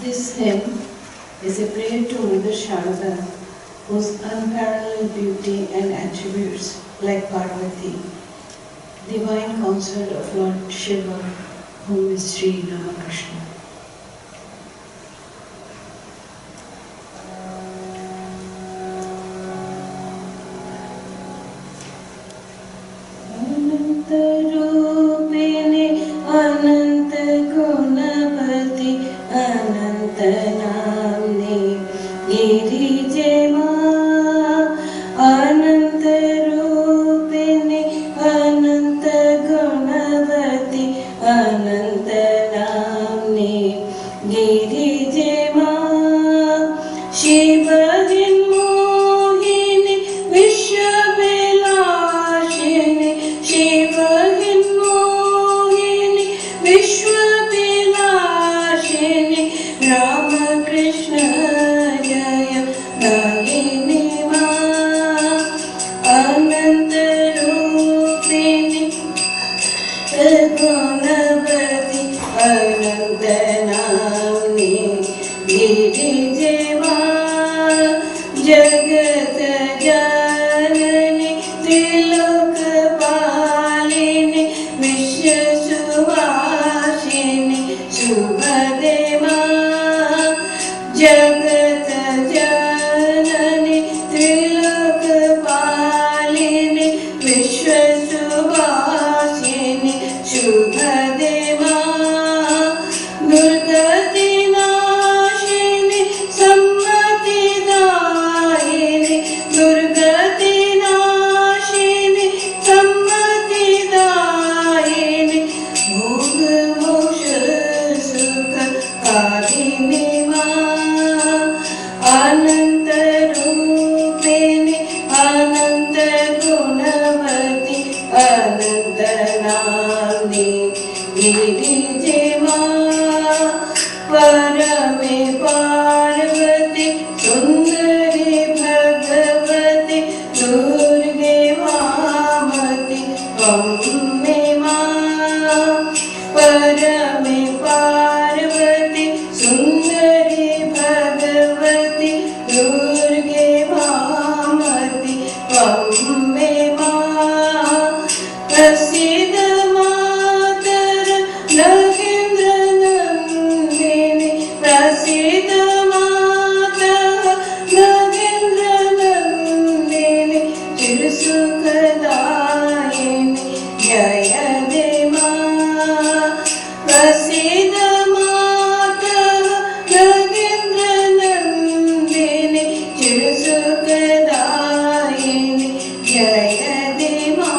This hymn is a prayer to Mother Sharada, whose unparalleled beauty and attributes, like Parvati, divine consort of Lord Shiva, whom is Sri Ramakrishna. Anantarupini, Anantagunapati, Anantanamni, Girijema. Anantarupini, Anantagunapati, Anantanamni, Girijema. Shiva Hinmohini, Vishwavilashini, Shiva Hinmohini, Vishwavilashini, Ramakrishna Jaya Dayini Ma. Anantarupini, Gunavati, Anantanamni, Girijema. Jagat Janani, Trilokapalini, Vishwasuvashini, Subhadema. Jagat Janani, Trilokapalini, Vishwasuvashini, Subhadema. Durgati Nashini, Sammati Dayini, Durgati Nashini, Sammati Dayini, Bhoga Moksha Sukha Kadini Ma. Anantarupini, Anantagunavati, Anantanamni, Girijema. Parame Parvati, Sundari Bhagavati, Durge Vamati, Vamme Ma. Parame Parvati, Sundari Bhagavati, Durge Vamati, Vamme Ma. Prasiddha Matara Nagendra Nandini, Prasiddha Matara Nagendra Nandini, Chirusukadayini, Jayadema. Prasiddha Matara Nagendra Nandini, Chirusukadayini, Jayadema.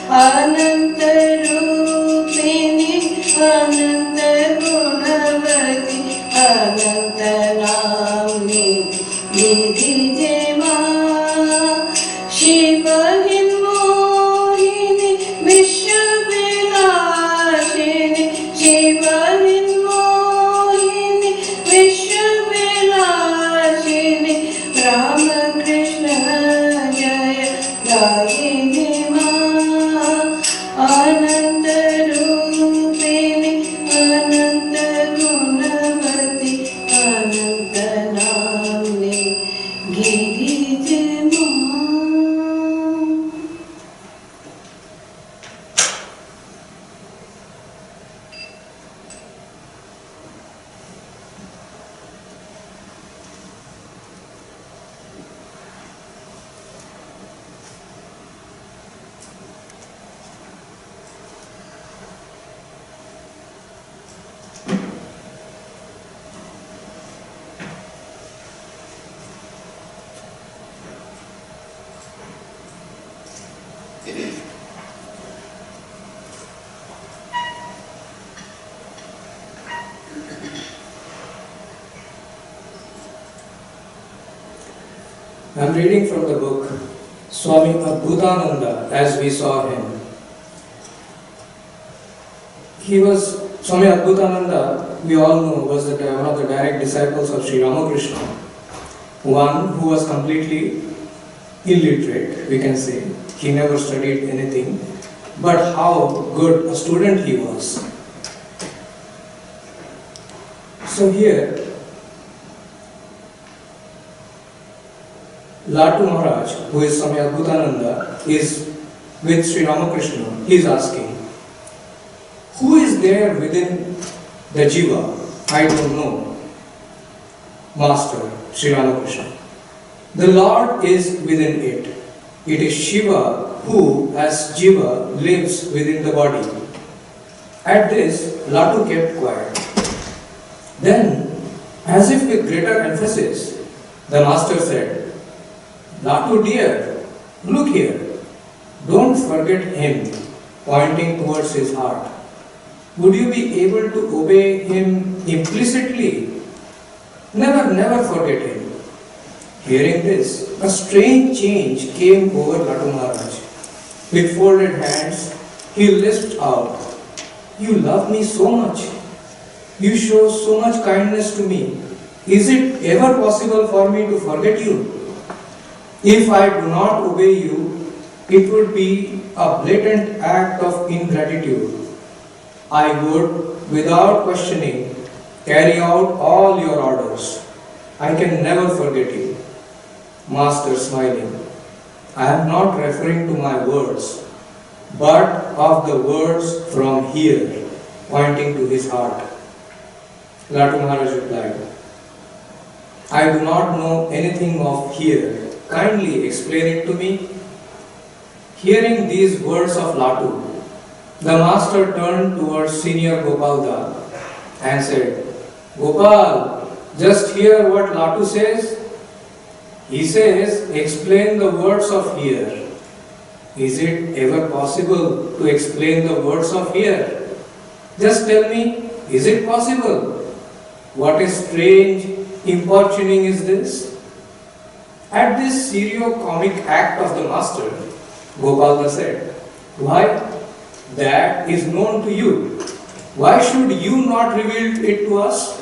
Anantarupini, Anantagunavati, Anantanamni, Girijema. Shiva Hinmohini, Vishwavilashini, Shiva Hinmohini, Vishwavilashini, Ramakrishna Jaya Dayini Ma. Anantarupini, Anantagunavati, Anantanamni, Girijema. I am reading from the book Swami Adbhutananda as we saw him. Swami Adbhutananda, we all know, was one of the direct disciples of Sri Ramakrishna. One who was completely illiterate, we can say. He never studied anything. But how good a student he was. So here, Latu Maharaj, who is Swami Adbhutananda, is with Sri Ramakrishna. He is asking, who is there within the Jiva? I don't know. Master, Sri Ramakrishna. The Lord is within it. It is Shiva who, as Jiva, lives within the body. At this, Latu kept quiet. Then, as if with greater emphasis, the Master said, Latu dear, look here. Don't forget him, pointing towards his heart. Would you be able to obey him implicitly? Never, never forget him. Hearing this, a strange change came over Latu Maharaj. With folded hands, he lisped out, You love me so much. You show so much kindness to me. Is it ever possible for me to forget you? If I do not obey you, it would be a blatant act of ingratitude. I would, without questioning, carry out all your orders. I can never forget you. Master smiling, I am not referring to my words, but of the words from here, pointing to his heart. Latu Maharaj replied, I do not know anything of here. Kindly explain it to me. Hearing these words of Latu, the master turned towards Senior Gopalda and said, Gopal, just hear what Latu says. He says, explain the words of here. Is it ever possible to explain the words of here? Just tell me, is it possible? What a strange importuning is this? At this serio-comic act of the master, Gopalda said, Why? That is known to you. Why should you not reveal it to us?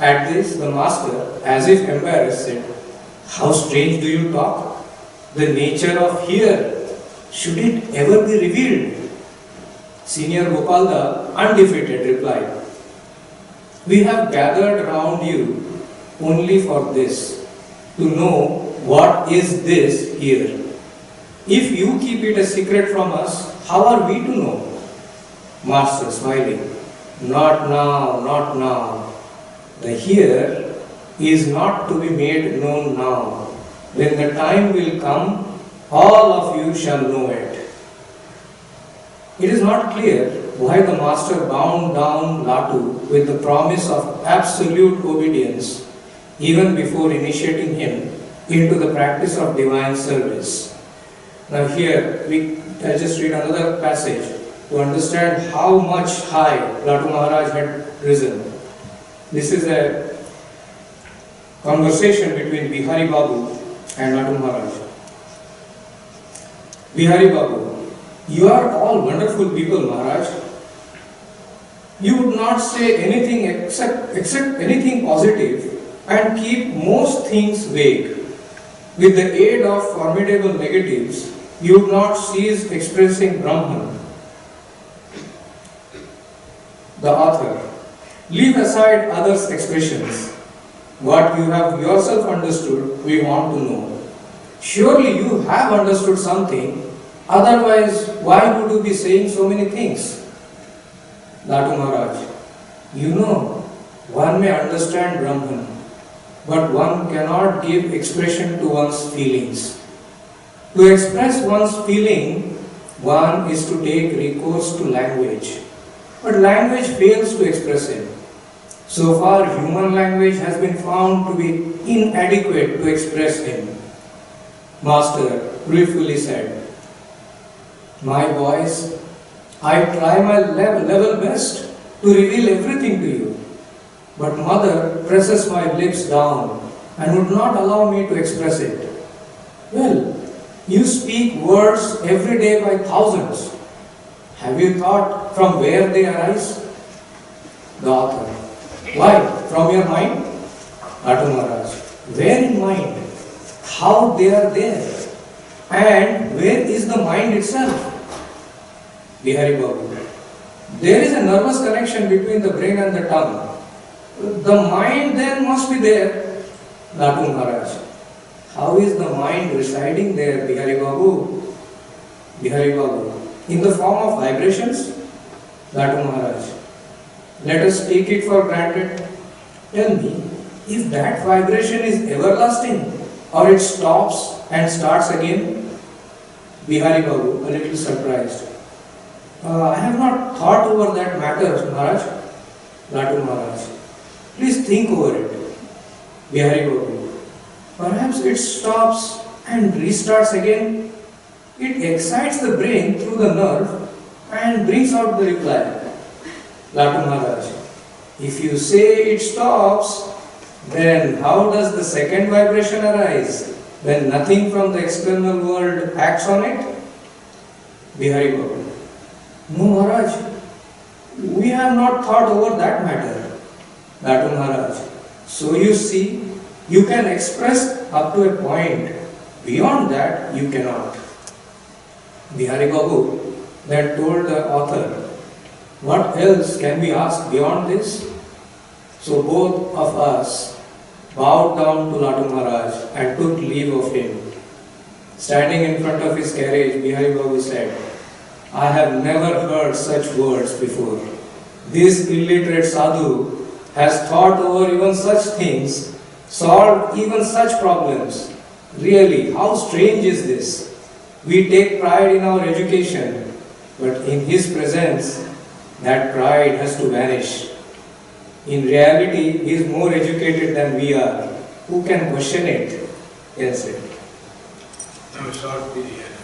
At this, the master, as if embarrassed, said, How strange do you talk? The nature of here, should it ever be revealed? Senior Gopalda, undefeated, replied, We have gathered round you only for this, to know what is this here. If you keep it a secret from us, how are we to know? Master smiling, Not now, not now. The here is not to be made known now. When the time will come, all of you shall know it. It is not clear why the master bound down Latu with the promise of absolute obedience even before initiating him into the practice of divine service. Now here, I'll just read another passage to understand how much high Latu Maharaj had risen. This is a conversation between Bihari Babu and Latu Maharaj. Bihari Babu, you are all wonderful people, Maharaj. You would not say anything except anything positive and keep most things vague. With the aid of formidable negatives, you would not cease expressing Brahman. The author, leave aside others' expressions. What you have yourself understood, we want to know. Surely you have understood something, otherwise why would you be saying so many things? Latu Maharaj, you know, one may understand Brahman, but one cannot give expression to one's feelings. To express one's feeling, one is to take recourse to language. But language fails to express it. So far, human language has been found to be inadequate to express him. Master briefly said, My boys, I try my level best to reveal everything to you. But mother presses my lips down and would not allow me to express it. Well, you speak words every day by thousands. Have you thought from where they arise? The author, why? From your mind? Latu Maharaj, where in mind? How they are there? And where is the mind itself? Bihari Babu, there is a nervous connection between the brain and the tongue. The mind then must be there, Latu Maharaj. How is the mind residing there, Bihari Babu? Bihari Babu. In the form of vibrations, Latu Maharaj. Let us take it for granted. Tell me, if that vibration is everlasting or it stops and starts again? Bihari Babu, a little surprised. I have not thought over that matter, Maharaj. Latu Maharaj. Please think over it. Bihari Babu. Perhaps it stops and restarts again. It excites the brain through the nerve and brings out the reply. Latu Maharaj. If you say it stops, then how does the second vibration arise when nothing from the external world acts on it? Bihari Babu. No, Maharaj. We have not thought over that matter. Latu Maharaj. So you see, you can express up to a point. Beyond that, you cannot. Bihari Babu then told the author, what else can we ask beyond this? So both of us bowed down to Latu Maharaj and took leave of him. Standing in front of his carriage, Bihari Babu said, I have never heard such words before. This illiterate sadhu has thought over even such things, solved even such problems. Really, how strange is this? We take pride in our education, but in his presence, that pride has to vanish. In reality, he is more educated than we are. Who can question it? Yes, sir. Now start the meditation.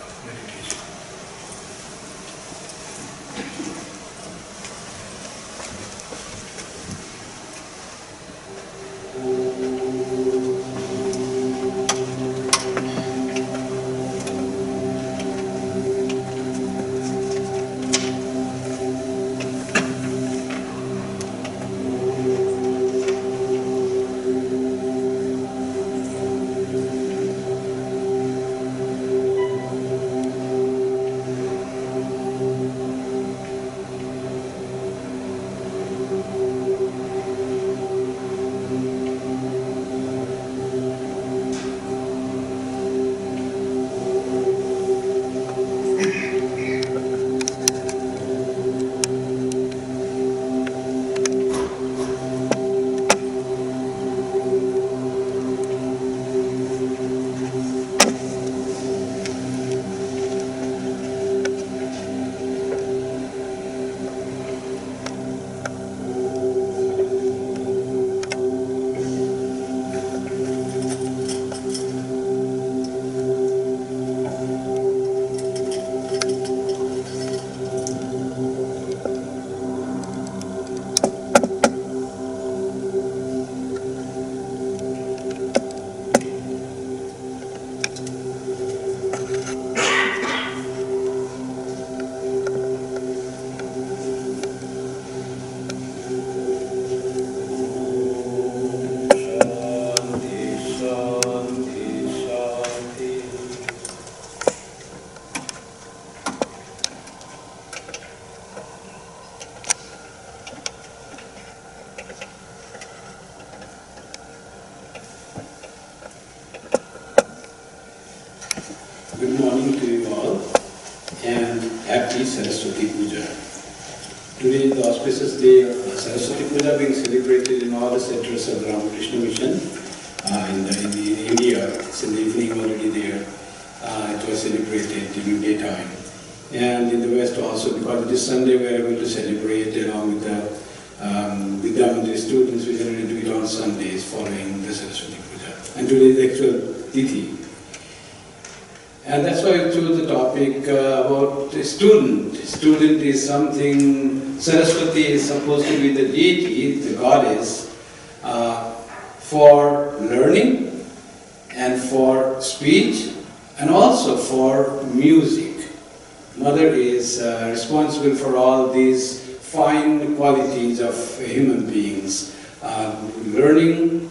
Good morning to you all and happy Saraswati Puja. Today is the auspicious day of Saraswati Puja being celebrated in all the centers of the Ramakrishna Mission in India. It's in the evening already there. It was celebrated in daytime. And in the West also, because it is Sunday, we are able to celebrate along with the Vidyamanjari students. We generally do it on Sundays following the Saraswati Puja. And today is the actual Tithi. And that's why I chose the topic about a student. Student is something, Saraswati is supposed to be the deity, the goddess, for learning and for speech and also for music. Mother is responsible for all these fine qualities of human beings, learning,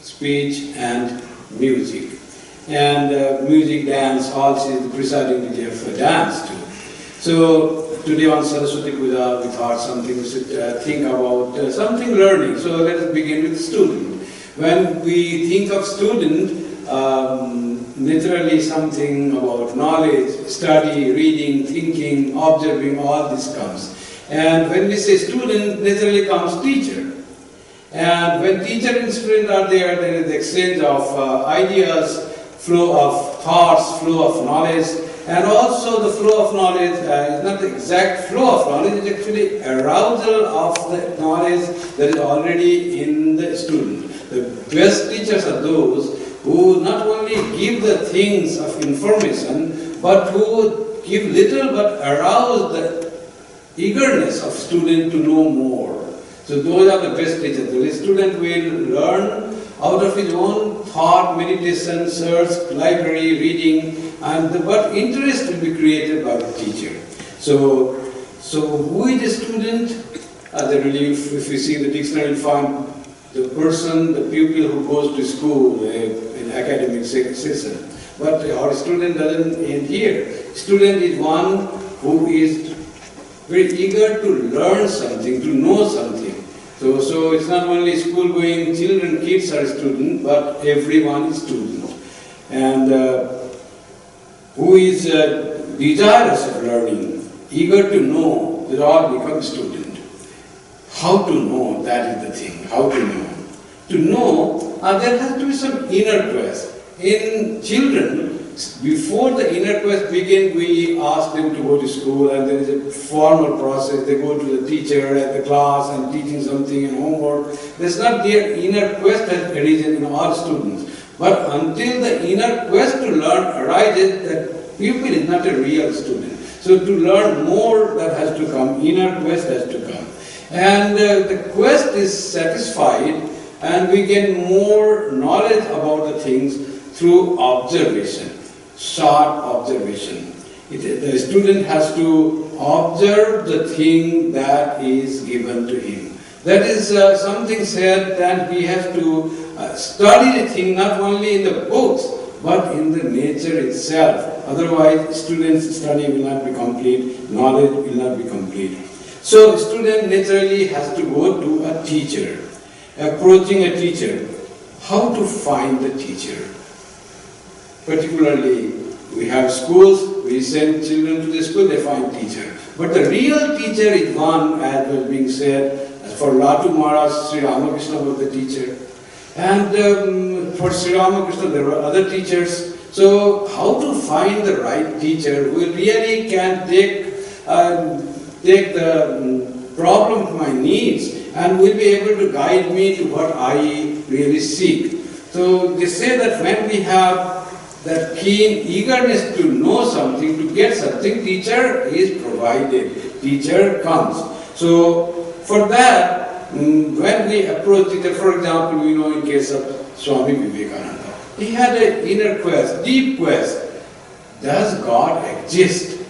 speech and music. And music, dance, all she is the presiding deity of dance too. So today on Saraswati Puja, we thought something we should think about something learning. So let us begin with student. When we think of student, naturally something about knowledge, study, reading, thinking, observing, all this comes. And when we say student, naturally comes teacher. And when teacher and student are there, there is the exchange of ideas, flow of thoughts, flow of knowledge, and also the flow of knowledge is not the exact flow of knowledge, it's actually arousal of the knowledge that is already in the student. The best teachers are those who not only give the things of information, but who give little but arouse the eagerness of student to know more. So those are the best teachers. The student will learn out of his own thought, meditation, search, library, reading, but interest will be created by the teacher. So who is the student? If you see the dictionary, you'll find the person, the pupil who goes to school in academic session. But our student doesn't end here. Student is one who is very eager to learn something, to know something. So it's not only school-going children, kids are students, but everyone is student. And who is desirous of learning, eager to know, they all become student. How to know, that is the thing, how to know. To know, there has to be some inner quest. In children, before the inner quest begins, we ask them to go to school, and there is a formal process. They go to the teacher at the class and teaching something and homework. There's not their inner quest has arisen in all students. But until the inner quest to learn arises, that pupil is not a real student. So to learn more, that has to come, inner quest has to come. And the quest is satisfied, and we gain more knowledge about the things through observation. Short observation. The student has to observe the thing that is given to him. That is something said that he has to study the thing not only in the books, but in the nature itself. Otherwise, student's study will not be complete, knowledge will not be complete. So, the student naturally has to go to a teacher. Approaching a teacher, how to find the teacher? Particularly, we have schools, we send children to the school, they find teacher. But the real teacher is one, as was being said, for Latu Maharaj, Sri Ramakrishna was the teacher. And for Sri Ramakrishna, there were other teachers. So, how to find the right teacher who really can take the problem of my needs and will be able to guide me to what I really seek. So, they say that when we have that keen eagerness to know something, to get something, teacher is provided, teacher comes. So for that, when we approach teacher, for example, we know in case of Swami Vivekananda, he had an inner quest, deep quest, does God exist?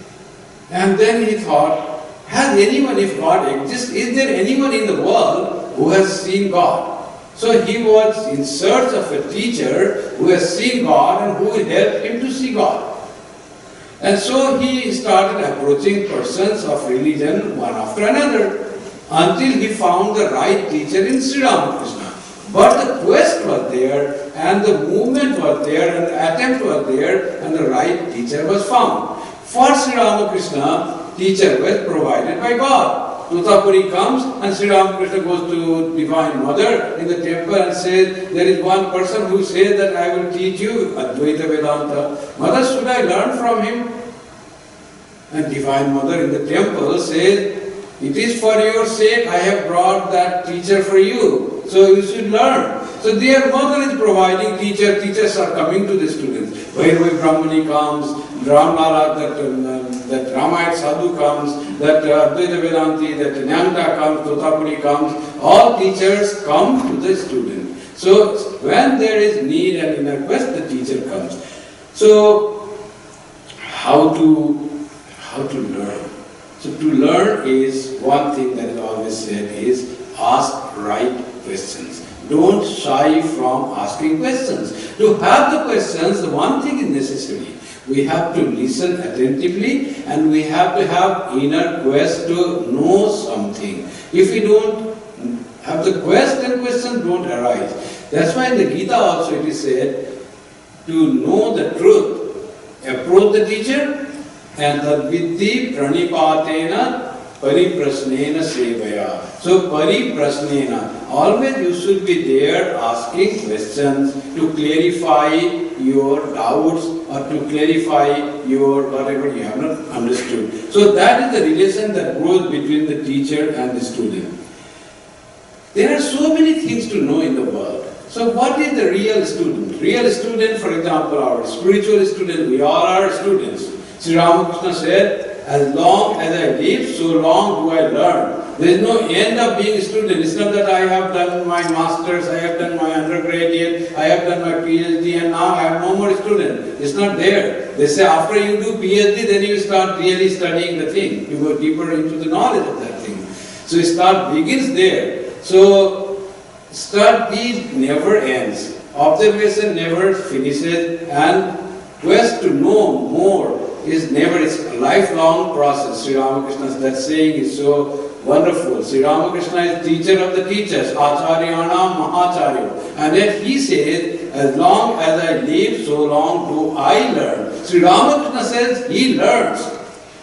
And then he thought, has anyone, if God exists, is there anyone in the world who has seen God? So he was in search of a teacher who has seen God and who will help him to see God. And so he started approaching persons of religion one after another until he found the right teacher in Sri Ramakrishna. But the quest was there, and the movement was there, and the attempt was there, and the right teacher was found. For Sri Ramakrishna, teacher was provided by God. Tutapuri comes and Sri Ramakrishna goes to Divine Mother in the temple and says, there is one person who says that I will teach you Advaita Vedanta. Mother, should I learn from him? And Divine Mother in the temple says, it is for your sake I have brought that teacher for you. So you should learn. So their mother is providing teacher, teachers are coming to the students. Vairava Brahmani comes, Ramlala, that Ramayat Sadhu comes, that Advaita Vedanti, that Nyangta comes, Totapuri comes, all teachers come to the student. So when there is need and inner quest, the teacher comes. So how to learn? So to learn is one thing that is always said is ask right questions. Don't shy from asking questions. To have the questions, the one thing is necessary. We have to listen attentively and we have to have inner quest to know something. If we don't have the quest, then questions don't arise. That's why in the Gita also it is said, to know the truth, approach the teacher and tadviddhi pranipatena pariprasnena sevaya. So pariprasnena, always you should be there asking questions to clarify your doubts or to clarify your whatever you have not understood. So that is the relation that grows between the teacher and the student. There are so many things to know in the world. So what is the real student? Real student, for example, our spiritual student, we all are students. Sri Ramakrishna said, as long as I live, so long do I learn. There is no end of being a student. It's not that I have done my master's, I have done my undergraduate, I have done my PhD, and now I have no more student. It's not there. They say after you do PhD, then you start really studying the thing. You go deeper into the knowledge of that thing. So start begins there. So study never ends. Observation never finishes, and quest to know more is never, it's a lifelong process. Sri Ramakrishna's that saying is so wonderful. Sri Ramakrishna is teacher of the teachers, Acharyana Mahacharya. And yet he says, as long as I live, so long do I learn. Sri Ramakrishna says he learns.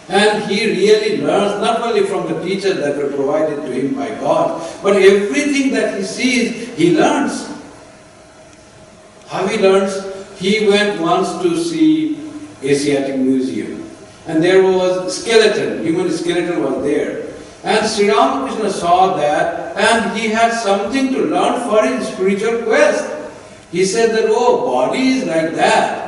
And he really learns not only from the teachers that were provided to him by God, but everything that he sees, he learns. How he learns? He went once to see Asiatic Museum, and there was skeleton, human skeleton was there. And Sri Ramakrishna saw that, and he had something to learn for his spiritual quest. He said that, oh, body is like that.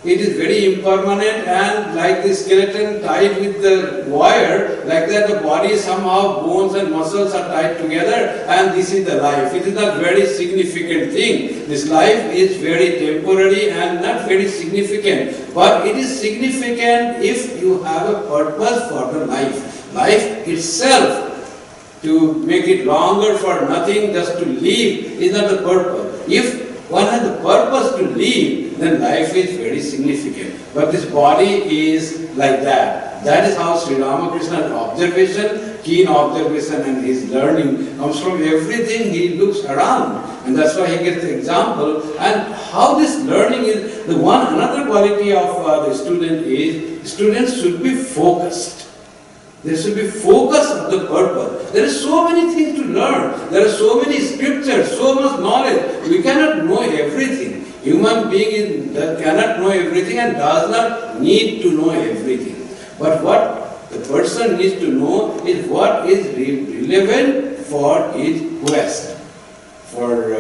It is very impermanent, and like the skeleton tied with the wire, like that the body somehow, bones and muscles are tied together, and this is the life. It is not very significant thing. This life is very temporary and not very significant. But it is significant if you have a purpose for the life. Life itself, to make it longer for nothing, just to live, is not the purpose. If one has the purpose to live, then life is very significant. But this body is like that. That is how Sri Ramakrishna's observation, keen observation and his learning comes from everything he looks around. And that's why he gets the example. And how this learning is, the one another quality of the student is, students should be focused. There should be focus on the purpose. There are so many things to learn. There are so many scriptures, so much knowledge. We cannot know everything. Human being cannot know everything and does not need to know everything. But what the person needs to know is what is relevant for his quest, for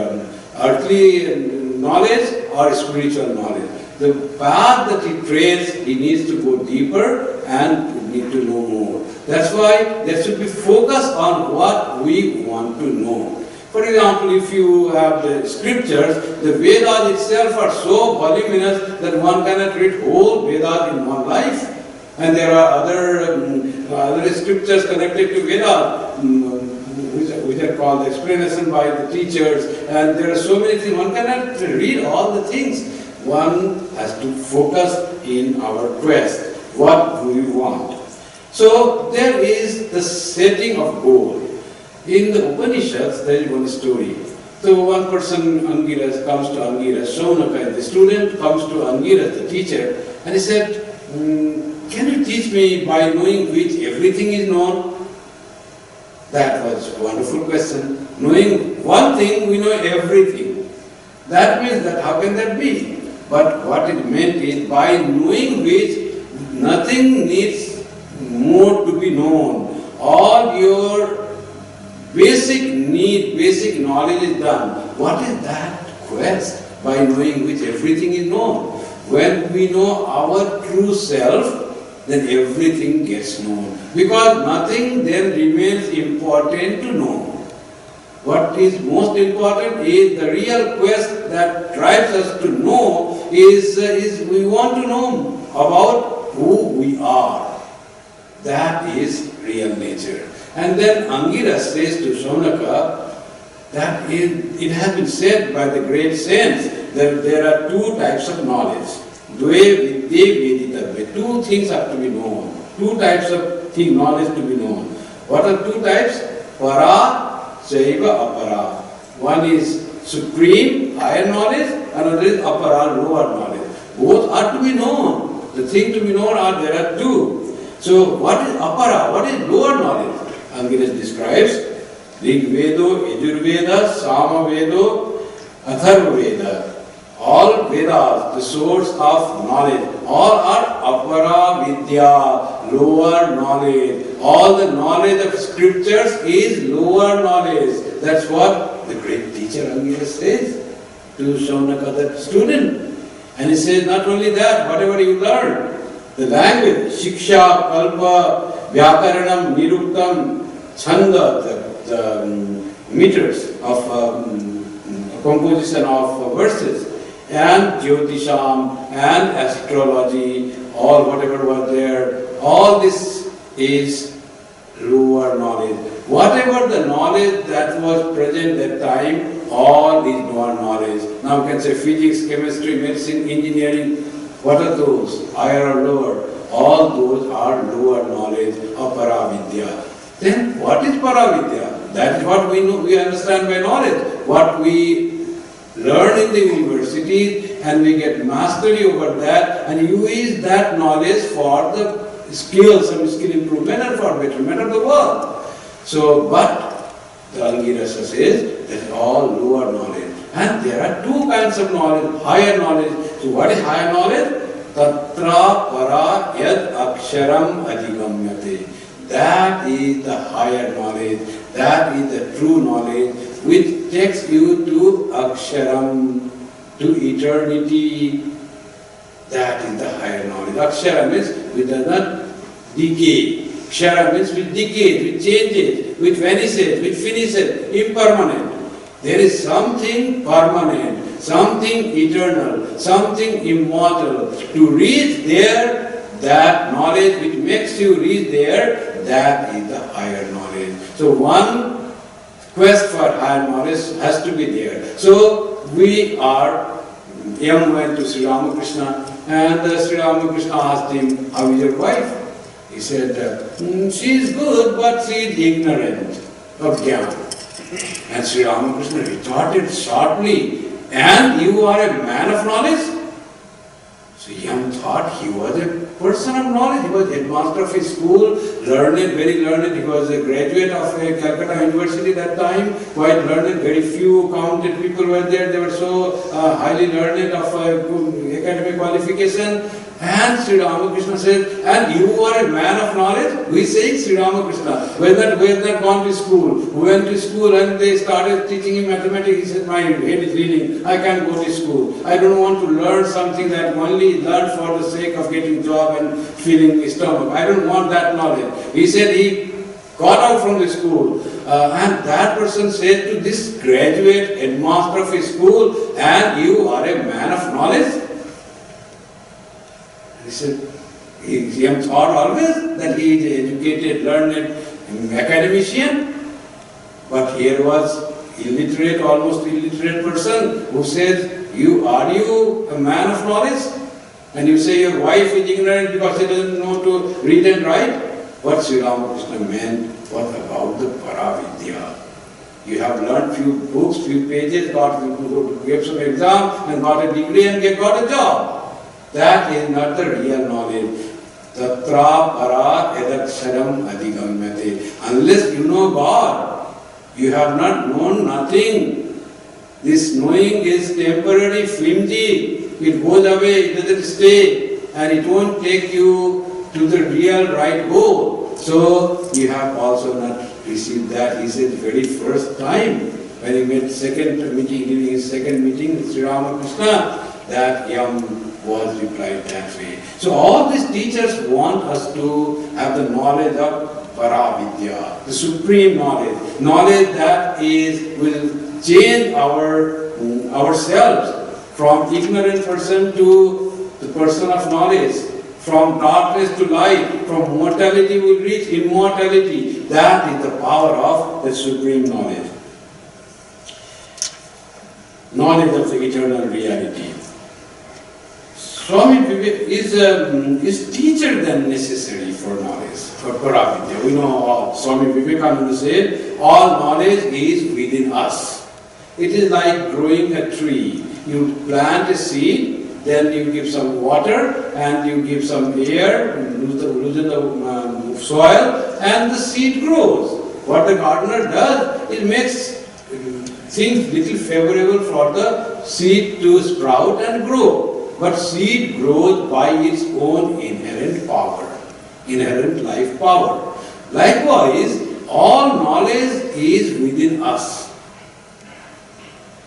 earthly knowledge or spiritual knowledge. The path that he trains, he needs to go deeper and need to know more. That's why there should be focus on what we want to know. For example, if you have the scriptures, the Vedas itself are so voluminous that one cannot read whole Vedas in one life. And there are other scriptures connected to Vedas, which are called explanation by the teachers. And there are so many things, one cannot read all the things. One has to focus in our quest. What do we want? So there is the setting of goal. In the Upanishads, there is one story. So one person, Angiras, comes to Angiras, Shaunaka, the student comes to Angiras, the teacher, and he said, can you teach me by knowing which everything is known? That was a wonderful question. Knowing one thing, we know everything. That means that how can that be? But what it meant is by knowing which nothing needs more to be known. All your basic need, basic knowledge is done. What is that quest? By knowing which everything is known. When we know our true self, then everything gets known. Because nothing then remains important to know. What is most important is the real quest that drives us to know is we want to know about who we are. That is real nature. And then Angiras says to Shaunaka that it has been said by the great saints that there are two types of knowledge. Dve vidye veditavya. Two things have to be known. Two types of knowledge to be known. What are two types? Para, Saiva, Apara. One is supreme, higher knowledge, another is Apara, lower knowledge. Both are to be known. The thing to be known are there are two. So what is Apara? What is lower knowledge? Angiras describes Rig Vedo, Yajurveda, Sama Vedo, Atharva Veda. All Vedas, the source of knowledge, all are Apara Vidya, lower knowledge. All the knowledge of scriptures is lower knowledge. That's what the great teacher Angira says to Shaunaka, the student. And he says not only that, whatever you learn, the language, Shiksha, Kalpa, Vyakaranam, Niruktam, Chanda, the meters of composition of verses, and Jyotisham, and astrology, all whatever was there, all this is lower knowledge. Whatever the knowledge that was present at that time, all is lower knowledge. Now you can say physics, chemistry, medicine, engineering, what are those? Higher or lower? All those are lower knowledge of Paravidya. Then what is Paravidya? That is what we know, we understand by knowledge. What we learn in the university and we get mastery over that and use that knowledge for the skills and skill improvement and for betterment of the world. So, but the Angirasa says that is all lower knowledge. And there are two kinds of knowledge, higher knowledge. So what is higher knowledge? Tatra para yad aksharam adhigamyate. That is the higher knowledge. That is the true knowledge which takes you to aksharam, to eternity. That is the higher knowledge. Akshara means which does not decay. Kshara means which decays, which changes, which vanishes, which finishes, impermanent. There is something permanent, something eternal, something immortal. To reach there, that knowledge which makes you reach there, that is the higher knowledge. So one quest for higher knowledge has to be there. So we are, Yam went to Sri Ramakrishna and Sri Ramakrishna asked him, how is your wife? He said, she is good but she is ignorant of Jnana. And Sri Ramakrishna retorted sharply, and you are a man of knowledge? So Yam thought he was a person of knowledge. He was headmaster of his school, learned, very learned. He was a graduate of a Calcutta University that time, quite learned. Very few counted people were there. They were so highly learned of academic qualification. And Sri Ramakrishna said, and you are a man of knowledge? We say Sri Ramakrishna. We had not gone to school. We went to school and they started teaching him mathematics. He said, my head is reading. I can't go to school. I don't want to learn something that only learned for the sake of getting job and filling stomach. I don't want that knowledge. He said he got out from the school. And that person said to this graduate headmaster of his school, and you are a man of knowledge? He said, he thought always that he is an educated, learned academician, but here was illiterate, almost illiterate person who says, are you a man of knowledge? And you say your wife is ignorant because she doesn't know to read and write? What Sri Ramakrishna meant was about the Paravidya. You have learned few books, few pages, gave some exam and got a degree and got a job. That is not the real knowledge. Tatra para edaksharam adhigamyate. Unless you know God, you have not known nothing. This knowing is temporary, flimsy. It goes away, it doesn't stay, and it won't take you to the real right goal. So you have also not received that. He said very first time when he made during his second meeting with Sri Ramakrishna, that Yam was replied that way. So all these teachers want us to have the knowledge of Paravidya, the supreme knowledge, knowledge that will change ourselves from ignorant person to the person of knowledge, from darkness to light, from mortality will reach immortality. That is the power of the supreme knowledge. Knowledge of the eternal reality. Swami is teacher than necessary for knowledge, for Paravidya. We know all. Swami Vivekananda said, all knowledge is within us. It is like growing a tree. You plant a seed, then you give some water, and you give some air, loosen the soil, and the seed grows. What the gardener does, it makes things little favorable for the seed to sprout and grow. But seed grows by its own inherent power, inherent life power. Likewise, all knowledge is within us.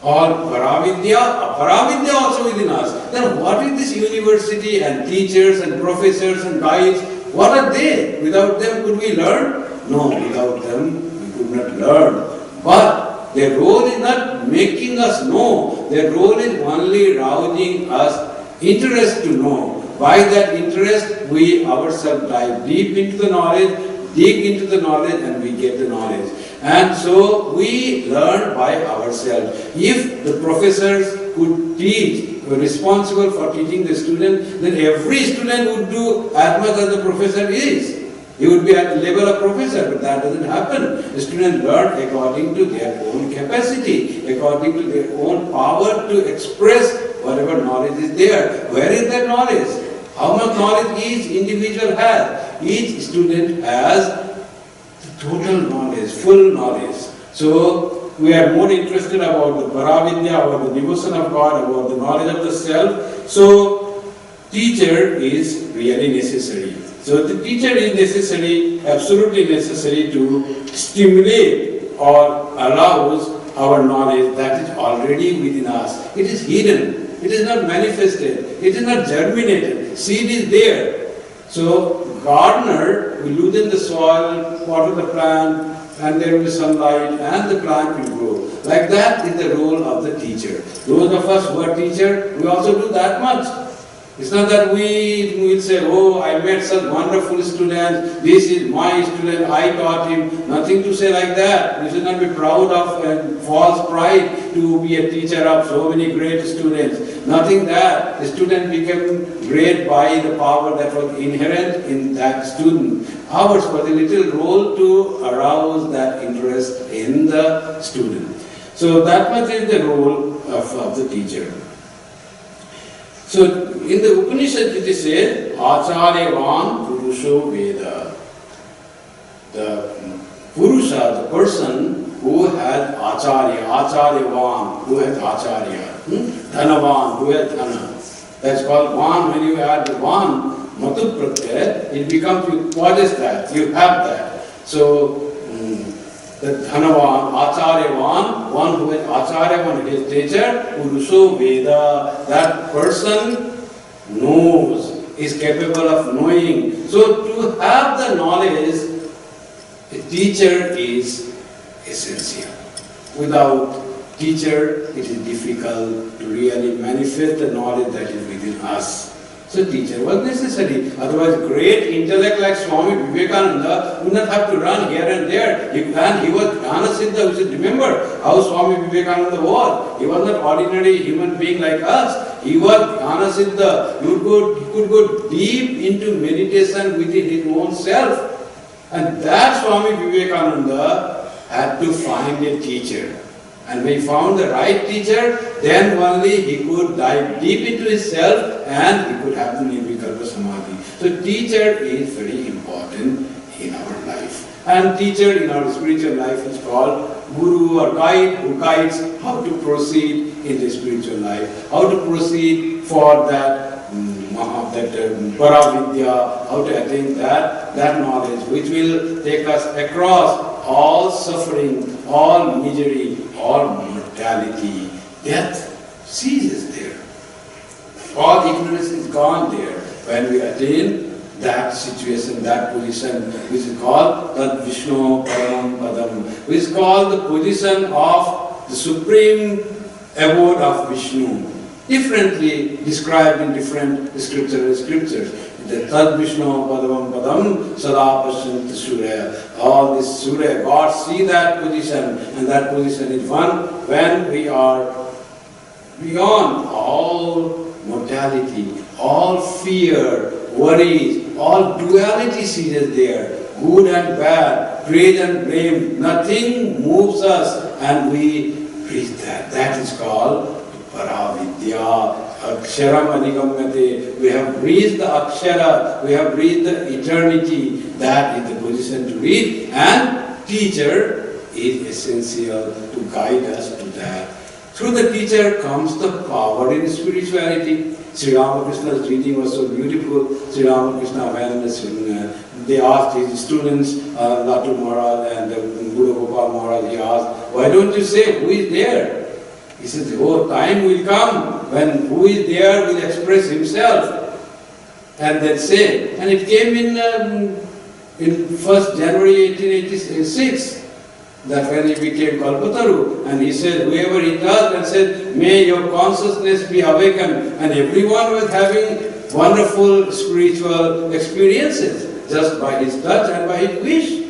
All Paravidya also within us. Then what is this university and teachers and professors and guides? What are they? Without them could we learn? No, without them we could not learn. But their role is not making us know. Their role is only rousing us interest to know. By that interest, we ourselves dive deep into the knowledge, dig into the knowledge, and we get the knowledge. And so we learn by ourselves. If the professors could teach, were responsible for teaching the student, then every student would do as much as the professor is. He would be at the level of professor, but that doesn't happen. The students learn according to their own capacity, according to their own power to express whatever knowledge is there. Where is that knowledge? How much knowledge each individual has? Each student has the total knowledge, full knowledge. So we are more interested about the Paravidya, about the devotion of God, about the knowledge of the self. So teacher is really necessary. So the teacher is necessary, absolutely necessary to stimulate or arouse our knowledge that is already within us. It is hidden. It is not manifested. It is not germinated. Seed is there. So gardener will loosen the soil, water the plant, and there will be sunlight, and the plant will grow. Like that is the role of the teacher. Those of us who are teacher, we also do that much. It's not that we will say, oh, I met such wonderful students, this is my student, I taught him. Nothing to say like that. We should not be proud of false pride to be a teacher of so many great students. Nothing that. The student became great by the power that was inherent in that student. Ours was a little role to arouse that interest in the student. So that much is the role of the teacher. So in the Upanishad it is said, Acharyavan Purusho Veda. The Purusha, the person who had Acharya, Acharyavan, who had Acharya, Dhanavan, who had Dhana. That's called Van. When you add the Van, Matu Pratyaya, it becomes, you possess that, you have that. So the Dhanavan, Acharyavan, one who is Acharya, one who is teacher, Purusho Veda, that person knows, is capable of knowing. So to have the knowledge, a teacher is essential. Without teacher, it is difficult to really manifest the knowledge that is within us. So teacher was necessary. Otherwise, great intellect like Swami Vivekananda would not have to run here and there. And he was Jnana Siddha. We should remember how Swami Vivekananda was. He was not ordinary human being like us. He was Jnana Siddha. He could go deep into meditation within his own self. And that Swami Vivekananda had to find a teacher. And when he found the right teacher, then only he could dive deep into himself and he could have the Nirvikalpa Samadhi. So teacher is very important in our life. And teacher in our spiritual life is called Guru or guide, who guides how to proceed in the spiritual life, how to proceed for that Paravidya, how to attain that knowledge which will take us across all suffering, all misery, all mortality. Death ceases there. All ignorance is gone there when we attain that situation, that position, which is called Tad Vishnu Param Padam, which is called the position of the supreme abode of Vishnu, differently described in different scriptures. The Tad Vishnu Padam Padam Sada Pasyanti Surya. All this Surya, God see that position, and that position is one when we are beyond all mortality, all fear, worries, all dualities is there, good and bad, praise and blame, nothing moves us and we reach that. That is called Paravidya. Aksharam Adigamyate. We have reached the Akshara, we have reached the eternity. That is the position to reach, and teacher is essential to guide us to that. Through the teacher comes the power in spirituality. Sri Ramakrishna's reading was so beautiful. Sri Ramakrishna, when they asked his students, Latu Maharaj and Guru Gopal Maharaj, he asked, why don't you say who is there? He says, oh, time will come when who is there will express himself. And then say, and it came in 1st January 1886, that when he became Kalpataru, and he said, whoever he touched and said, may your consciousness be awakened, and everyone was having wonderful spiritual experiences just by his touch and by his wish.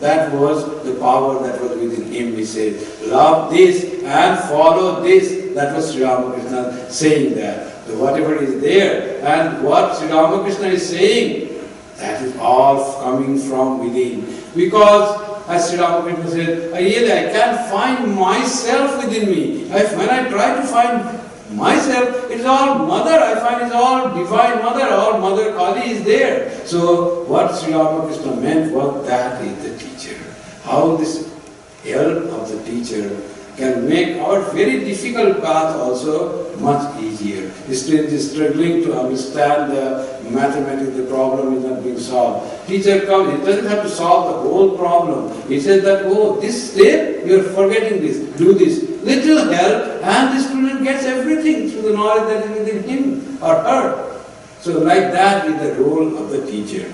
That was the power that was within him. He said, love this and follow this. That was Sri Ramakrishna saying that. So whatever is there and what Sri Ramakrishna is saying, that is all coming from within. Because as Sri Ramakrishna said, I can't find myself within me. When I try to find myself, it's all Mother. I find it's all Divine Mother. All Mother Kali is there. So what Sri Ramakrishna meant was that is the teacher. How this help of the teacher can make our very difficult path also much easier. The student is struggling to understand the mathematics, the problem is not being solved. Teacher comes, he doesn't have to solve the whole problem. He says that, oh, this step, you're forgetting this, do this. Little help, and the student gets everything through the knowledge that is within him or her. So like that is the role of the teacher.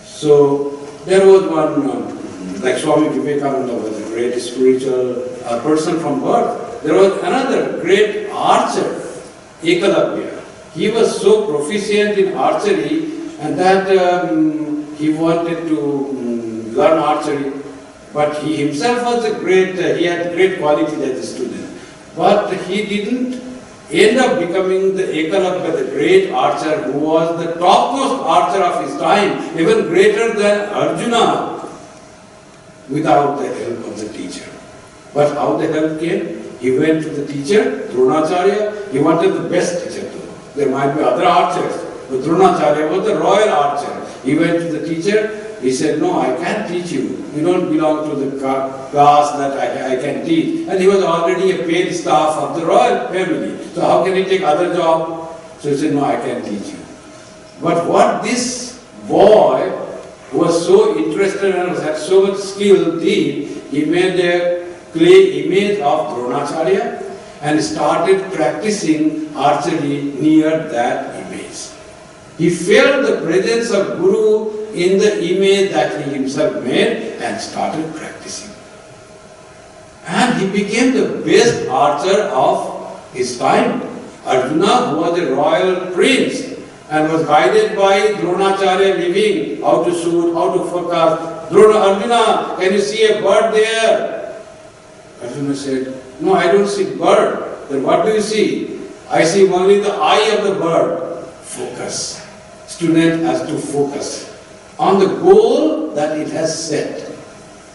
So there was one, like Swami Vivekananda was a great spiritual person from birth. There was another great archer, Ekalavya. He was so proficient in archery, and that he wanted to learn archery. But he himself was he had great qualities as a student. But he didn't end up becoming the Ekalavya, the great archer who was the topmost archer of his time, even greater than Arjuna, without the help of the teacher. But how the help came? He went to the teacher, Dronacharya. He wanted the best teacher too. There might be other archers, but Dronacharya was the royal archer. He went to the teacher. He said, no, I can't teach you. You don't belong to the class that I can teach. And he was already a paid staff of the royal family. So how can he take other job? So he said, no, I can't teach you. But what this boy who was so interested and had so much skill did, he made a clay image of Dronacharya and started practicing archery near that image. He felt the presence of Guru in the image that he himself made and started practicing. And he became the best archer of his time. Arjuna, who was a royal prince and was guided by Dronacharya living, how to shoot, how to focus. Arjuna, can you see a bird there? Arjuna said, no, I don't see bird. Then what do you see? I see only the eye of the bird. Focus. Student has to focus on the goal that it has set.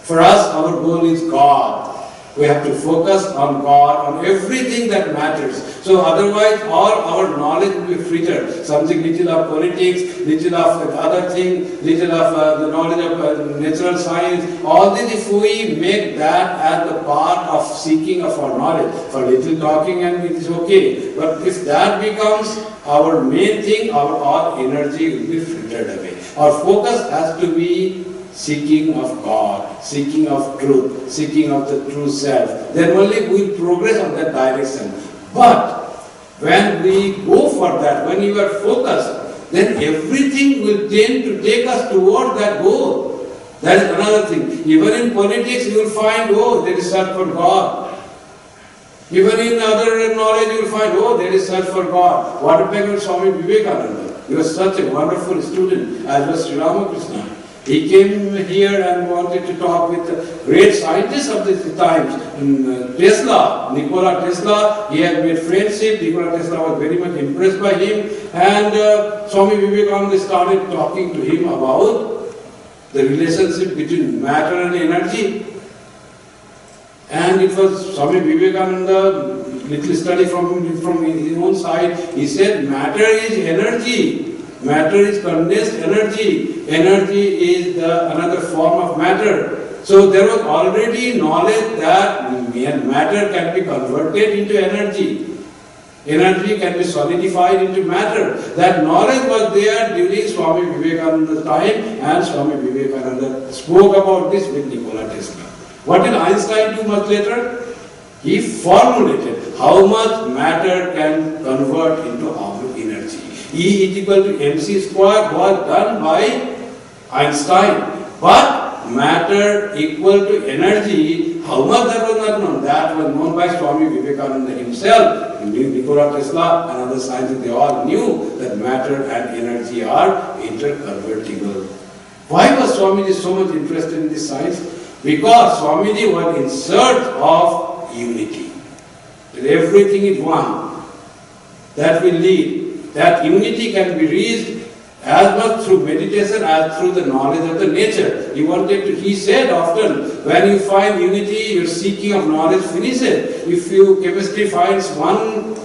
For us, our goal is God. We have to focus on God, on everything that matters. So otherwise, all our knowledge will be frittered. Something little of politics, little of other thing, little of the knowledge of natural science. All this, if we make that as the part of seeking of our knowledge, for little talking and it is okay. But if that becomes our main thing, our all energy will be frittered away. Our focus has to be seeking of God, seeking of truth, seeking of the true self. Then only we will progress on that direction. But when we go for that, when you are focused, then everything will tend to take us towards that goal. That is another thing. Even in politics, you will find, oh, there is search for God. Even in other knowledge, you will find, oh, there is search for God. What happened with Swami Vivekananda? He was such a wonderful student, as was Sri Ramakrishna. He came here and wanted to talk with great scientists of the times. Tesla, Nikola Tesla, he had made friendship. Nikola Tesla was very much impressed by him. And Swami Vivekananda started talking to him about the relationship between matter and energy. And it was Swami Vivekananda, little study from his own side. He said, matter is energy. Matter is condensed energy. Energy is another form of matter. So there was already knowledge that matter can be converted into energy. Energy can be solidified into matter. That knowledge was there during Swami Vivekananda's time, and Swami Vivekananda spoke about this with Nikola Tesla. What did Einstein do much later? He formulated how much matter can convert into how much energy. E is equal to mc square was done by Einstein. But matter equal to energy, how much that was not known. That was known by Swami Vivekananda himself. Nikola Tesla and other scientists, they all knew that matter and energy are interconvertible. Why was Swamiji so much interested in this science? Because Swamiji was in search of unity. That everything is one. That will lead. That unity can be reached as much through meditation as through the knowledge of the nature. He said often, when you find unity, your seeking of knowledge finishes. If chemistry finds one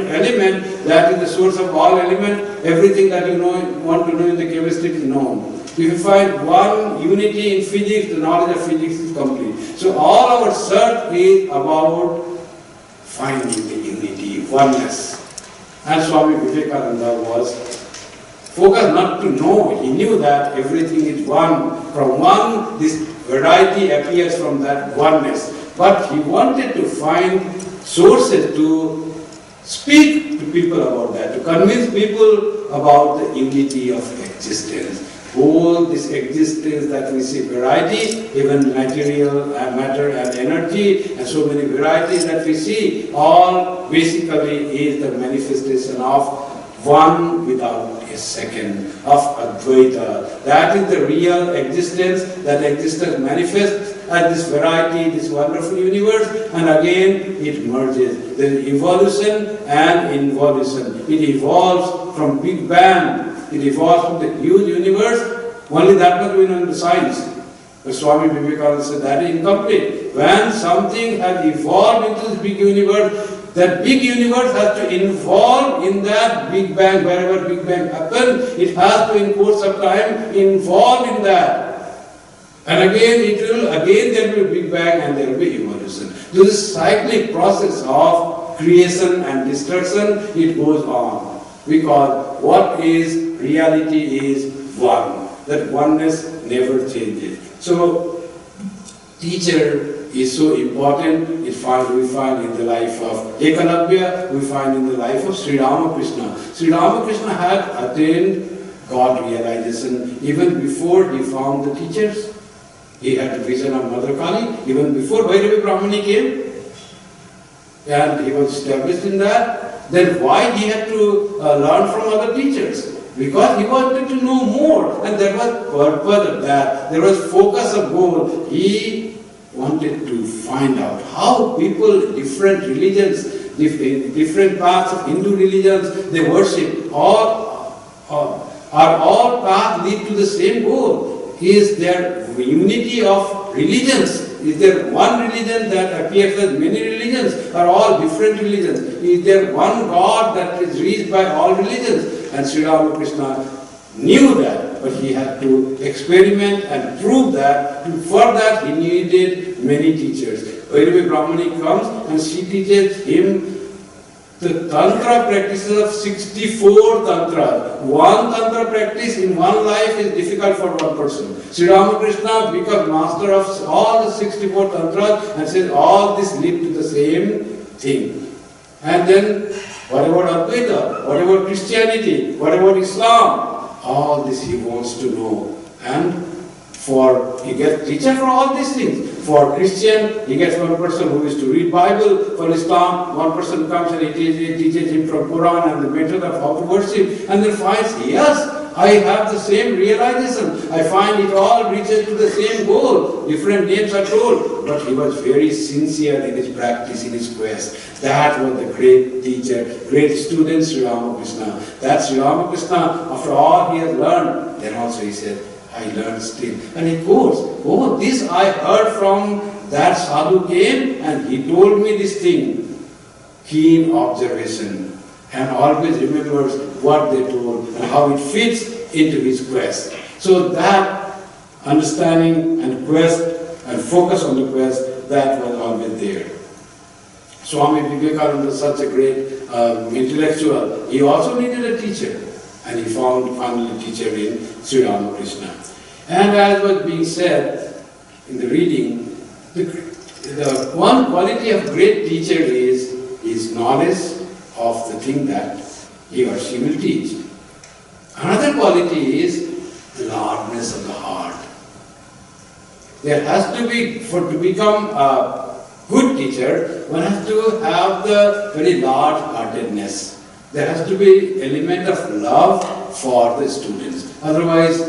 element that is the source of all elements, everything that you want to know in the chemistry is known. If you find one unity in physics, the knowledge of physics is complete. So all our search is about finding the unity, oneness. And Swami Vivekananda was focused not to know. He knew that everything is one. From one, this variety appears from that oneness. But he wanted to find sources to speak to people about that, to convince people about the unity of existence. All this existence that we see, variety, even material matter and energy, and so many varieties that we see, all basically is the manifestation of one without a second, of Advaita. That is the real existence. That existence manifests as this variety, this wonderful universe, and again it merges. There is evolution and involution. It evolves from Big Bang. It evolves from the huge universe. Only that much we know in the science. The Swami Vivekananda said that is incomplete. When something has evolved into this big universe, that big universe has to involve in that Big Bang. Wherever Big Bang happened, it has to, in course of time, involve in that. And again, there will be Big Bang and there will be evolution. This cyclic process of creation and destruction, it goes on. Because what is reality is one. That oneness never changes. So, teacher is so important. We find in the life of Ekalavya, we find in the life of Sri Ramakrishna. Sri Ramakrishna had attained God realization even before he found the teachers. He had the vision of Mother Kali even before Bhairavi Brahmani came. And he was established in that. Then why he had to learn from other teachers? Because he wanted to know more, and there was purpose of that. There was focus of goal. He wanted to find out how people, different religions, different parts of Hindu religions, they worship, are all paths lead to the same goal. Is there unity of religions? Is there one religion that appears as many religions, or all different religions? Is there one God that is reached by all religions? And Sri Ramakrishna knew that, but he had to experiment and prove that. For that, he needed many teachers. Bhairavi Brahmani comes and she teaches him the Tantra practices of 64 Tantras. One Tantra practice in one life is difficult for one person. Sri Ramakrishna becomes master of all the 64 Tantras and says all this lead to the same thing. And then what about Advaita? What about Christianity? What about Islam? All this he wants to know. And he gets teacher for all these things. For Christian, he gets one person who is to read Bible. For Islam, one person comes and he teaches him from Quran and the method of how to worship. And then finds, yes, I have the same realization. I find it all reaches to the same goal. Different names are told. But he was very sincere in his practice, in his quest. That was the great teacher, great student, Sri Ramakrishna. That Sri Ramakrishna, after all he has learned, then also he said, I learned still. And he quotes, oh, this I heard from that sadhu came and he told me this thing. Keen observation and always remembers what they told and how it fits into his quest. So that understanding and quest and focus on the quest, that was always there. Swami Vivekananda was such a great intellectual. He also needed a teacher, and he found finally a teacher in Sri Ramakrishna. And as was being said in the reading, the one quality of great teacher is his knowledge of the thing that he or she will teach. Another quality is largeness of the heart. There has to be, to become a good teacher, one has to have the very large-heartedness. There has to be element of love for the students. Otherwise,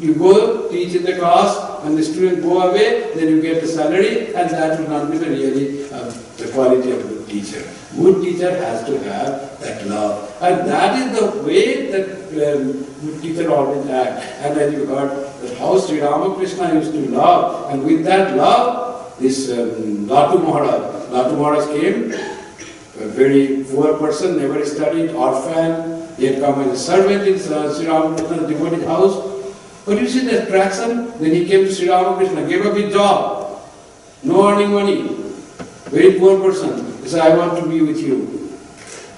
you go teach in the class and the students go away, then you get the salary, and that will not be really the quality of a good teacher. Good teacher has to have that love. And that is the way that good teacher always act. And as you heard, that how Sri Ramakrishna used to love, and with that love, this Latu Maharaj came, a very poor person, never studied, orphan. He had come as a servant in Sri Ramakrishna's devotee house. But you see the attraction, then he came to Sri Ramakrishna, gave up his job, no earning money, very poor person. He said, I want to be with you.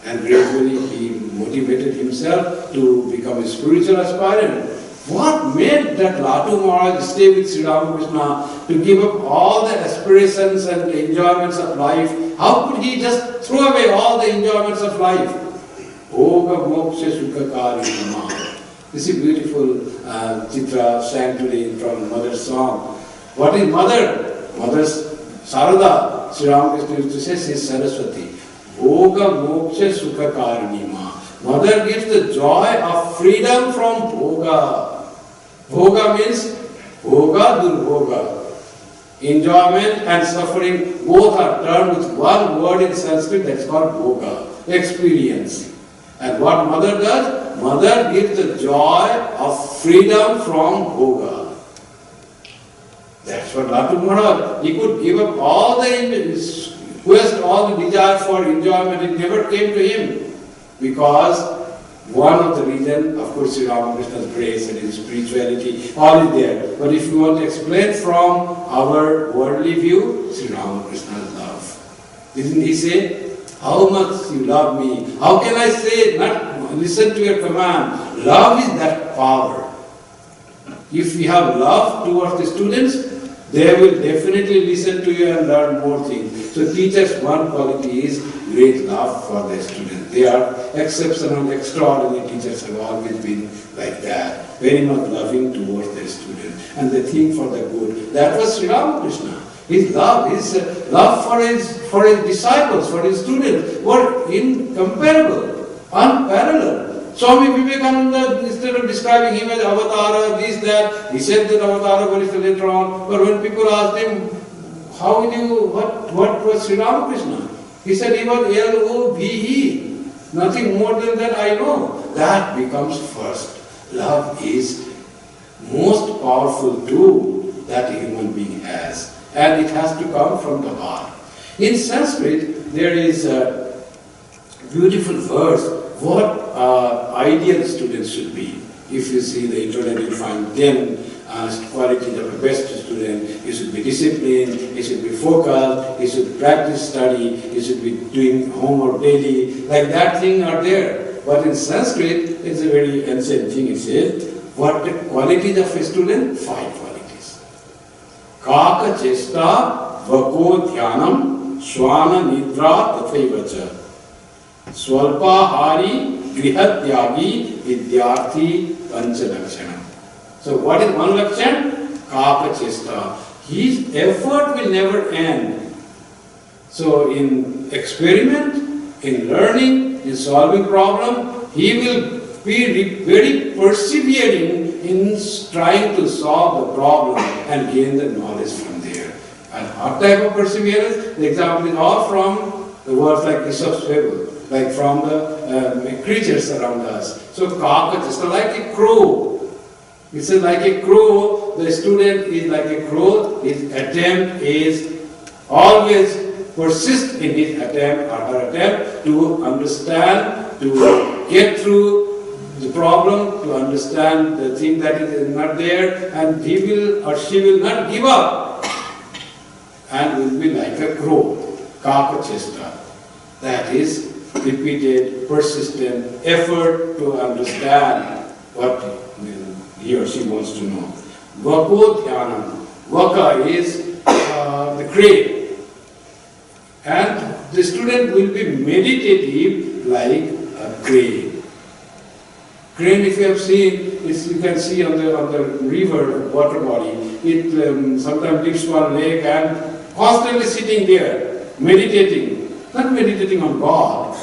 And gradually he motivated himself to become a spiritual aspirant. What made that Latu Maharaj stay with Sri Ramakrishna to give up all the aspirations and the enjoyments of life? How could he just throw away all the enjoyments of life? Bhoga moksha sukha kari. This is beautiful Chitra sang today from Mother's song. What is Mother? Mother's Sarada. Sri Ramakrishna used to say, she is Saraswati. Bhoga moksha sukha karini ma. Mother gives the joy of freedom from bhoga. Bhoga means bhoga, durbhoga. Enjoyment and suffering both are termed with one word in Sanskrit, that's called bhoga, experience. And what mother does? Mother gives the joy of freedom from bhoga. That's what Latu Maharaj, he could give up all the quest, all the desire for enjoyment, it never came to him. Because one of the reasons, of course, Sri Ramakrishna's grace and his spirituality, all is there. But if you want to explain from our worldly view, Sri Ramakrishna's love. Didn't he say, how much you love me? How can I say, not listen to your command? Love is that power. If we have love towards the students, they will definitely listen to you and learn more things. So teachers' one quality is great love for their students. They are exceptional, extraordinary teachers, have always been like that. Very much loving towards their students. And they think for the good. That was Sri Ramakrishna. His love for his disciples, for his students, were incomparable, unparalleled. Swami Vivekananda, instead of describing him as avatara, this, that, he said that avatara very later on. But when people asked him, what was Sri Ramakrishna? He said he was L-O-V-E. Nothing more than that I know. That becomes first. Love is most powerful tool that a human being has. And it has to come from the heart. In Sanskrit, there is a beautiful verse, what ideal students should be. If you see the introduction, you find 10 qualities of a best student. He should be disciplined, he should be focused, he should practice study, he should be doing homework daily. Like that thing are there. But in Sanskrit, it's a very ancient thing. It says, what the qualities of a student? 5 qualities. Kaka chesta vako dhyanam shwana nidra tathaivacha swalpahari grihatyagi vidyarthi pancha lakshanam. So what is one lakshan? Kaka chesta. His effort will never end. So in experiment, in learning, in solving problem, he will be very persevering in trying to solve the problem and gain the knowledge from there. And what type of perseverance? The example is all from the words like Aesop's fable, like from the creatures around us. So Kaka, just like a crow. It says like a crow, the student is like a crow, his attempt is always persist in his attempt or her attempt to understand, to get through the problem, to understand the thing that is not there, and he will or she will not give up and will be like a crow, Kaka chesta. That is repeated, persistent effort to understand what he or she wants to know. Vako dhyanam. Vaka is the crane. And the student will be meditative like a crane. Crane, if you have seen, you can see on the river water body, it sometimes lifts one leg and constantly sitting there, meditating. Not meditating on God,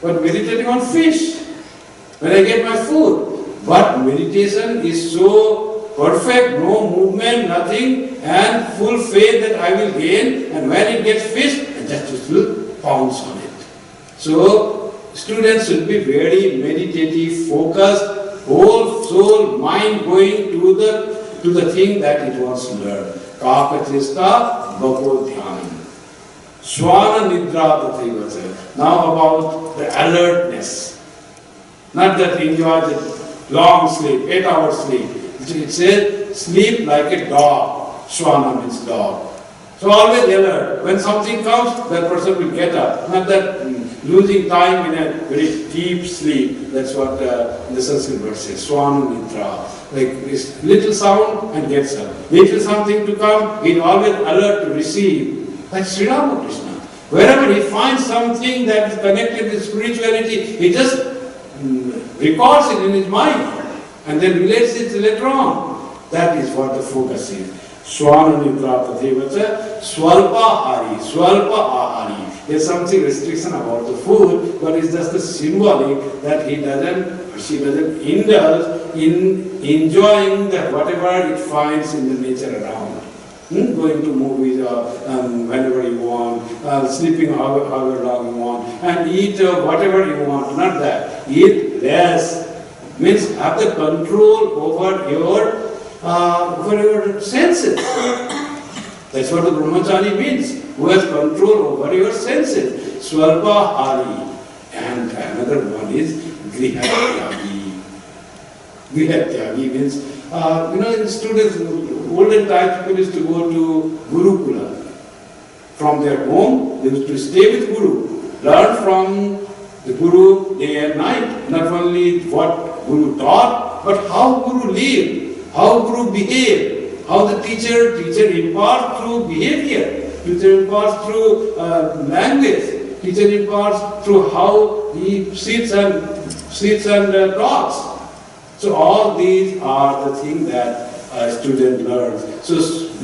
but meditating on fish. When I get my food. But meditation is so perfect, no movement, nothing, and full faith that I will gain, and when it gets fish, I just will pounce on it. So, students should be very meditative, focused, whole soul, mind going to the thing that it wants to learn. Kakachista bhavo dhyanam. Swana nidra tathaivacha. Now about the alertness. Not that enjoy the long sleep, 8 hours sleep. It says sleep like a dog. Swana means dog. So always alert. When something comes, that person will get up. Not that losing time in a very deep sleep. That's what the Sanskrit word says. Swana nidra. Like this little sound and gets up. Little something to come, he always alert to receive. Like Sri Ramakrishna. Wherever he finds something that is connected with spirituality, he just records it in his mind and then relates it later on. That is what the focus is. Swana nidra tathevacha swalpa hari, swalpa ahari. There's something restriction about the food, but it's just a symbolic that he doesn't or she doesn't indulge in enjoying whatever it finds in the nature around. Going to movies whenever you want, sleeping however long you want, and eat whatever you want. Not that. Eat less. Means have the control over your senses. That's what the brahmachari means. Who has control over your senses. Swalpa hari. And another one is grihatyagi. Grihatyagi means, in students, olden times people used to go to Gurukula. From their home, they used to stay with Guru. Learn from the Guru day and night. Not only what Guru taught, but how Guru lived, how Guru behaved, how the teacher imparts through behavior, teacher imparts through language, teacher imparts through how he sits and talks. So all these are the things that a student learns. So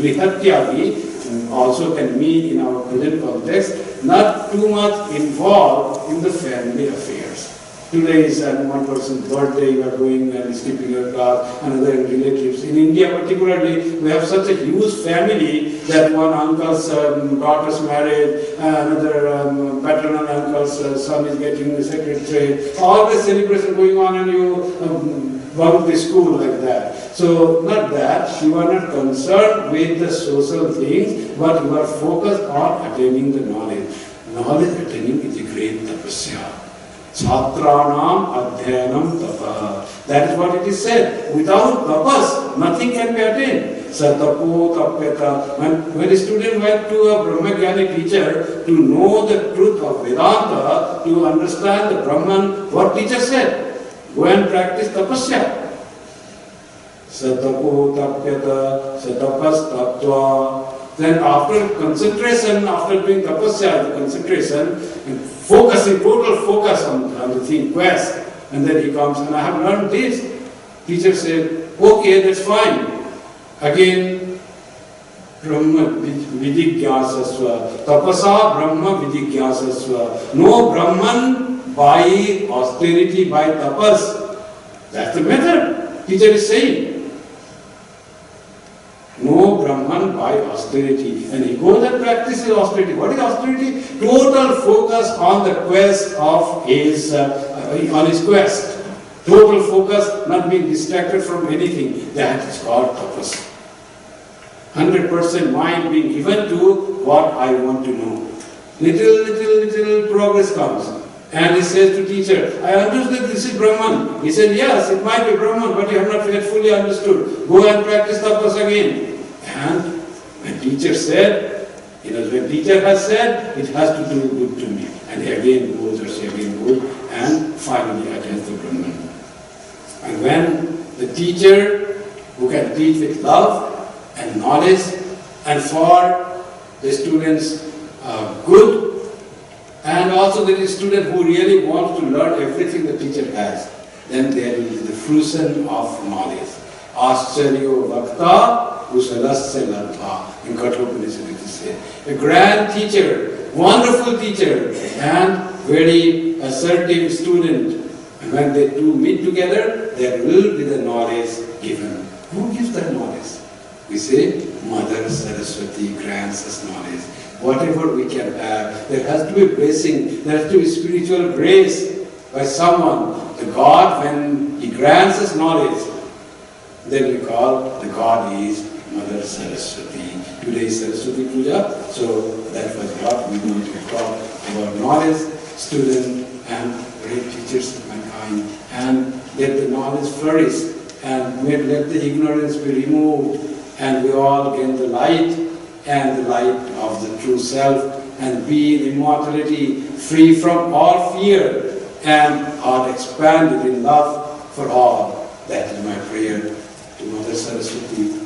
Grihatyagi also can mean in our present context, not too much involved in the family affairs. Today is one person's birthday, you are going and skipping your class, another relatives. In India particularly, we have such a huge family that one uncle's daughter's married, another paternal uncle's son is getting the secretary. All the celebration going on and you bunk the school like that. So not that, you are not concerned with the social things, but you are focused on attaining the knowledge. Knowledge attaining is a great tapasya. Chhatranam adhyanam tapa. That is what it is said. Without tapas, nothing can be attained. Satapo tapyata. When a student went to a Brahmagyani teacher to know the truth of Vedanta, to understand the Brahman, what teacher said? Go and practice tapasya. Satapo tapyata, satapas tattva. Then after concentration, after doing tapasya, the concentration, focusing, total focus on the thing, quest, and then he comes, and I have learned this. Teacher said, okay, that's fine. Again, Brahma vidigyasasva. Tapasa Brahma vidigyasasva. No Brahman by austerity, by tapas, That's the method teacher is saying. No Brahman by austerity. And he goes and practices austerity. What is austerity? Total focus on the quest of his, on his quest. Total focus, not being distracted from anything. That is called tapas. 100% mind being given to what I want to know. Little progress comes. And he says to teacher, I understood this is Brahman. He said, yes, it might be Brahman, but you have not yet fully understood. Go and practice tapas again. And when teacher said, when teacher has said, it has to do good to me. And he again goes, or she again goes, and finally attains the Brahman. And when the teacher, who can teach with love and knowledge, and for the students' good, and also there is a student who really wants to learn everything the teacher has, then there is the fruition of knowledge. Ascharyo Vakta Kusalasya Ladha. In Kathopanishad it is said. A grand teacher, wonderful teacher, and very assertive student. And when they two meet together, there will be the knowledge given. Who gives that knowledge? We say, Mother Saraswati grants us knowledge. Whatever we can have, there has to be blessing, there has to be spiritual grace by someone. The God, when He grants us knowledge, then we call the God is Mother Saraswati. Today is Saraswati Puja, so that was what we want to talk about knowledge, student and great teachers of mankind, and let the knowledge flourish, and let the ignorance be removed, and we all gain the light, and the light of the true self, and be in immortality, free from all fear, and are expanded in love for all. That is my prayer to Mother Saraswati.